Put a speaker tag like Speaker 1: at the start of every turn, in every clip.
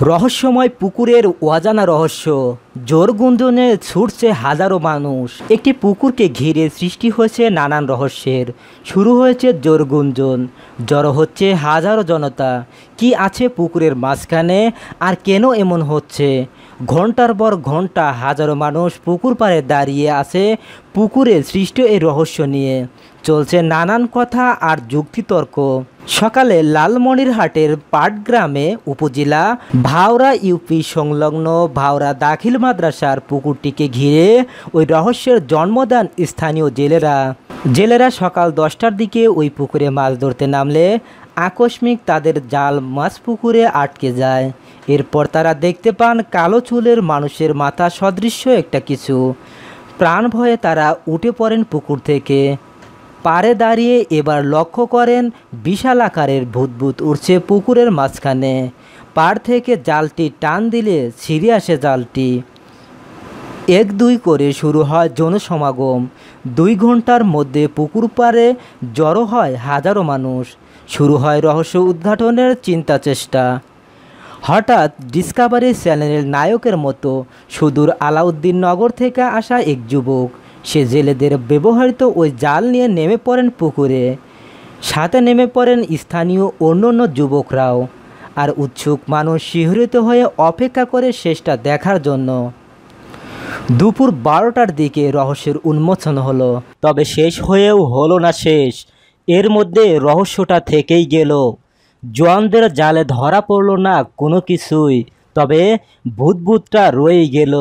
Speaker 1: রহস্যময় পুকুরের অজানা রহস্য। জোর গুঞ্জনে ছুটছে হাজারো মানুষ। একটি পুকুরকে ঘিরে সৃষ্টি হয়েছে নানান রহস্যের। শুরু হয়েছে জোর গুঞ্জন, জড়ো হচ্ছে হাজারো জনতা। কি আছে পুকুরের মাঝখানে, আর কেন এমন হচ্ছে? ঘন্টার পর ঘন্টা হাজারো মানুষ পুকুর পাড়ে দাঁড়িয়ে আছে পুকুরের সৃষ্ট এই রহস্য নিয়ে। চলছে নানান কথা আর যুক্তিতর্ক। সকালে লালমনিরহাটের পাটগ্রামে উপজেলা ভাওরা ইউপি সংলগ্ন ভাওরা দাখিল মাদ্রাসার পুকুরটিকে ঘিরে ওই রহস্যের জন্ম দেন স্থানীয় জেলেরা সকাল 10টার দিকে ওই পুকুরে মাছ ধরতে নামলে আকস্মিক তাদের জাল মাছ পুকুরে আটকে যায়। এরপর তারা দেখতে পান কালো চুলের মানুষের মাথা সদৃশ্য একটা কিছু। প্রাণ ভয়ে তারা উঠে পড়েন পুকুর থেকে। পাড়ে দাঁড়িয়ে এবার লক্ষ্য করেন বিশাল আকারের ভূত উঠছে পুকুরের মাঝখানে। পাড় থেকে জালটি টান দিলে ছিঁড়ে আসে জালটি। 1-2 করে শুরু হয় জনসমাগম। 2 ঘন্টার মধ্যে পুকুর পাড়ে জড়ো হয় হাজারো মানুষ। শুরু হয় রহস্য উদ্ঘাটনের চিন্তা চেষ্টা। হঠাৎ ডিসকভারি চ্যানেলের নায়কের মতো সুদূর আলাউদ্দিন নগর থেকে আসা এক যুবক, সে জেলেদের ব্যবহৃত ওই জাল নিয়ে নেমে পড়েন পুকুরে। সাথে নেমে পড়েন স্থানীয় অন্য যুবকরাও। আর উৎসুক মানুষ শিহরিত হয়ে অপেক্ষা করে শেষটা দেখার জন্য। দুপুর 12টার দিকে রহস্যের উন্মোচন হলো, তবে শেষ হয়েও হলো না শেষ। এর মধ্যে রহস্যটা থেকেই গেল। জোয়ানদের জালে ধরা পড়ল না কোনো কিছুই, তবে ভূতটা রয়েই গেল।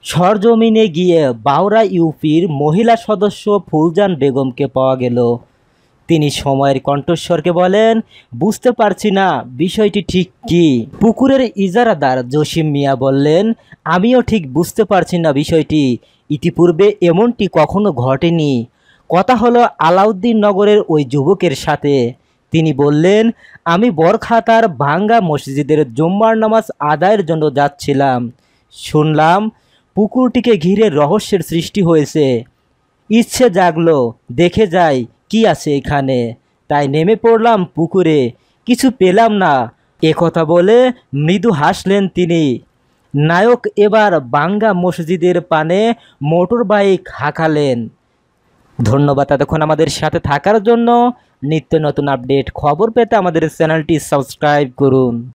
Speaker 1: সরজমিনে গিয়ে ভাওরা ইউপির মহিলা সদস্য ফুলজান বেগমকে পাওয়া গেল। তিনি সময়ের কণ্ঠস্বরকে বলেন, বুঝতে পারছি না বিষয়টি ঠিক কী। পুকুরের ইজারাদার জসিম মিয়া বললেন, আমিও ঠিক বুঝতে পারছি না বিষয়টি। ইতিপূর্বে এমনটি কখনো ঘটেনি। কথা হলো আলাউদ্দিন নগরের ওই যুবকের সাথে। তিনি বললেন, আমি বরখাতার ভাঙ্গা মসজিদের জুম্মার নামাজ আদায়ের জন্য যাচ্ছিলাম। শুনলাম পুকুরটিকে ঘিরে রহস্যের সৃষ্টি হয়েছে। ইচ্ছে জাগলো দেখে যাই কি আছে এখানে। তাই নেমে পড়লাম পুকুরে, কিছু পেলাম না। একথা বলে মৃদু হাসলেন তিনি। নায়ক এবার ভাঙ্গা মসজিদের পানে মোটর বাইক হাঁকালেন। ধন্যবাদ এতক্ষণ আমাদের সাথে থাকার জন্য। নিত্য নতুন আপডেট খবর পেতে আমাদের চ্যানেলটি সাবস্ক্রাইব করুন।